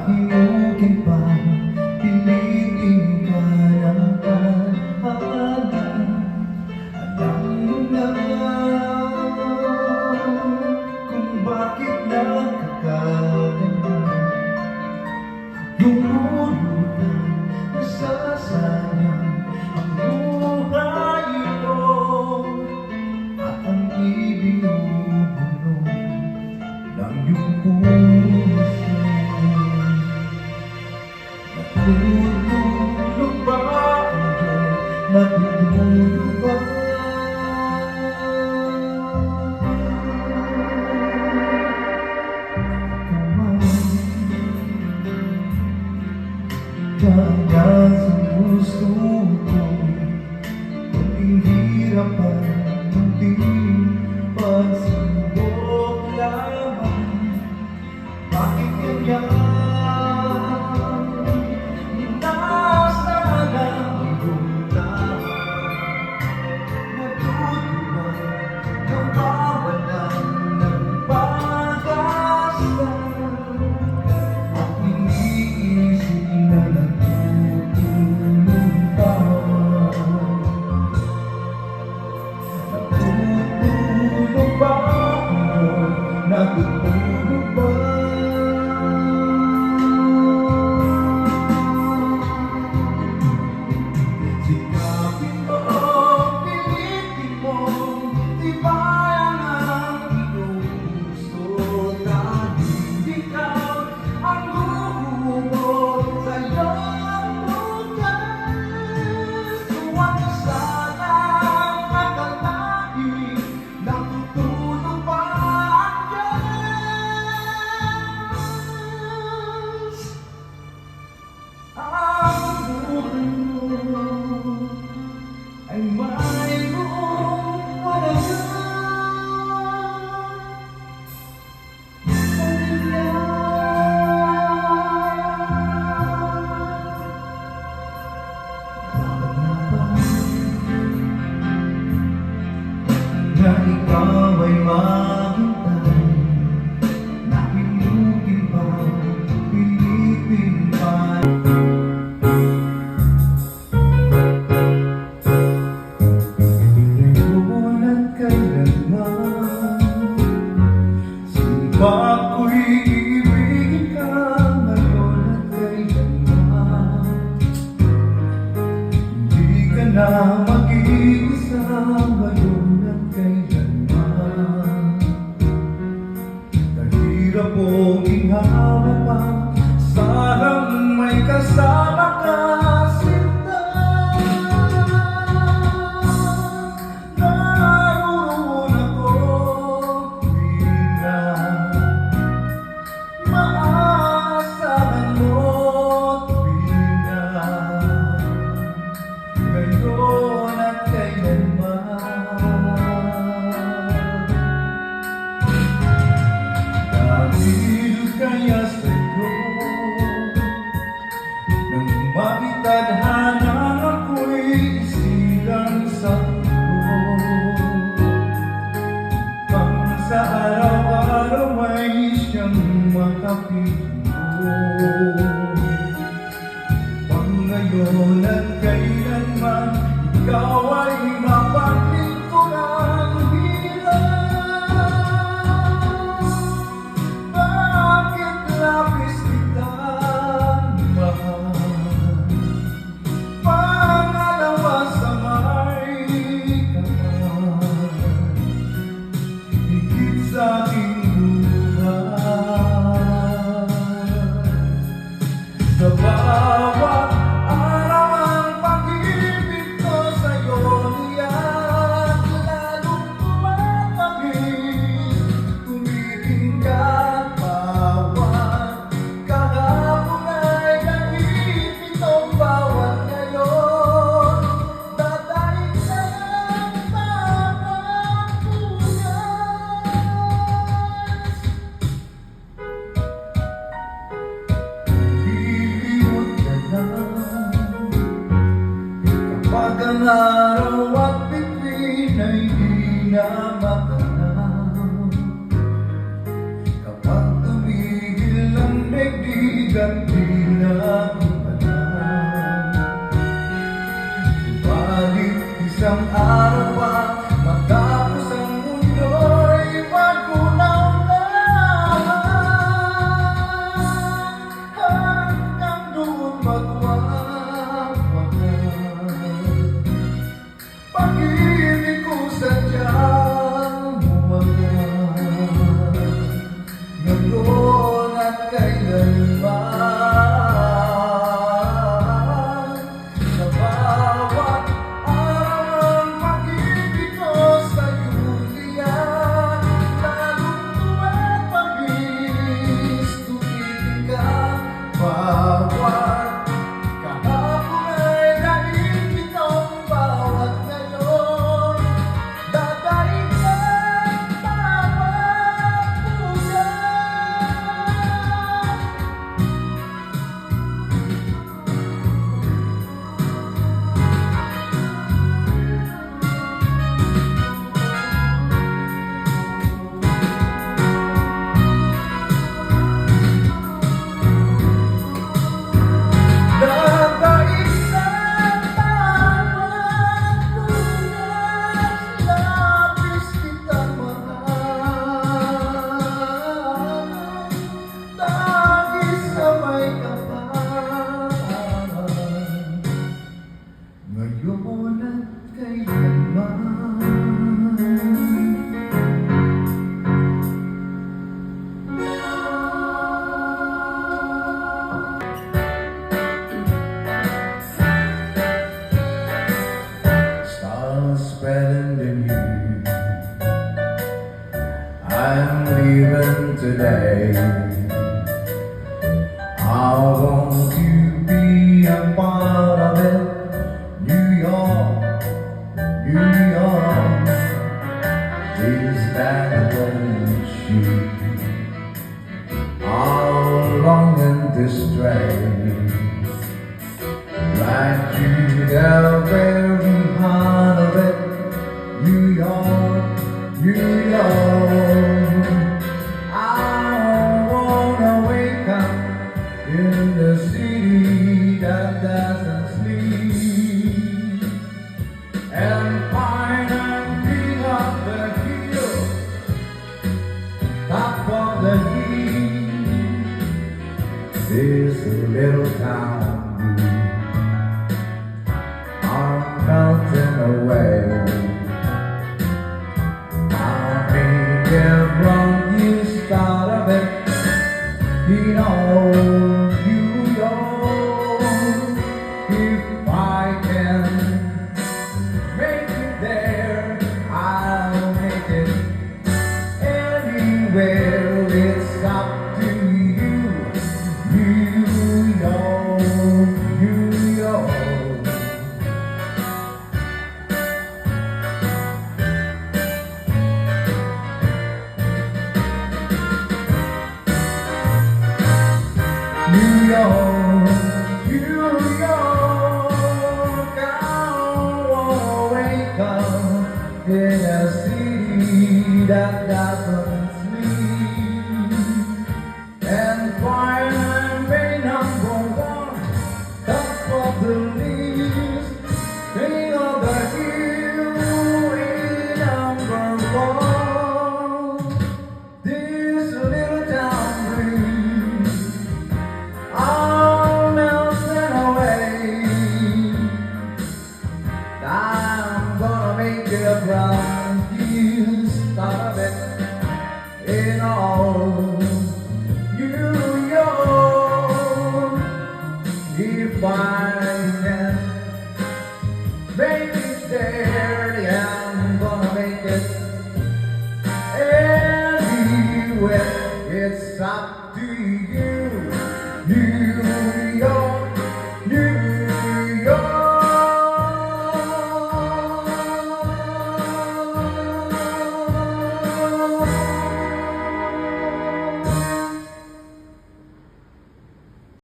Mahinukin pa, pilitin ka ng tahanan. Alam mo na kung bakit nagkakaganyan. Lumulutan, nasasayang ang buhay ko, at ang ibinubulong ng iyong puso. Natutulog ba ang Diyos? Natutulog ba? Kaya sa puso ko, kunting hirap at kunting pagsubok lamang. Bakit ganyan? Nasaan ang iyong tama? Natutulog, nawawalan ng pag-asa. At iniisip na natutulog pa. Natutulog ba ako? Natutulog ba? Sikapin mo, pilitin mo, tibayan ang iyong puso. Dahil ikaw ang huhugot sa iyong bukas. Huwag ka sanang akalain, natutulog pa ang Diyos. Ang buhay mo ay mayroong halaga. Na ikaw ay maghintay, na pinugin pa, pilitin pa. Noon at kailanman, sino ako'y ibigin ka. Ngayon at kailanman, hindi ka na mag-iisa. Ngayon at kailanman, kahirap mong ihama pa, sarang may kasama ka. Sinta, naroon ako tuwing na maaasahan mo, tuwing na ngayon at kailanman. Dahil kaya sa'yo, nang makitadhana ako'y isilang sa mundo, pang sa araw-araw ay siyang makapiling ko. Pang ngayon at kailanman, ikaw ay mapaglingkuran. Bakit labis kitang mahal? Pangalawa sa may kapal, higit sa aking buhay. Sa bawat araw ang pag-ibig ko sa'yo ngayon at kailanman. Sa bawat araw ang pag-ibig ko sa'yo liyan, lalong tuma't mabilis tumitig ka. Bawat kahapon ay naiinitong bawat ngayon, dadaig sa bawat puso. Dadaig sa bawat puso, labis kitang mahal, dahil sa may kapal, ngayon at kailanman. Stars spreading the news, I'm leaving today. I want to be a part of it. New York, New York, is that one sheet? I'm longing to stray right to the very heart of it. New York, New York. I wanna wake up in the city that doesn't sleep, and find and pick up the hill, top of the hill. There's a little town I'm melting away. I may get wrong, you start of it. You know, New York. If I can make it there, I'll make it anywhere. It's up to you, New York, New York. New York.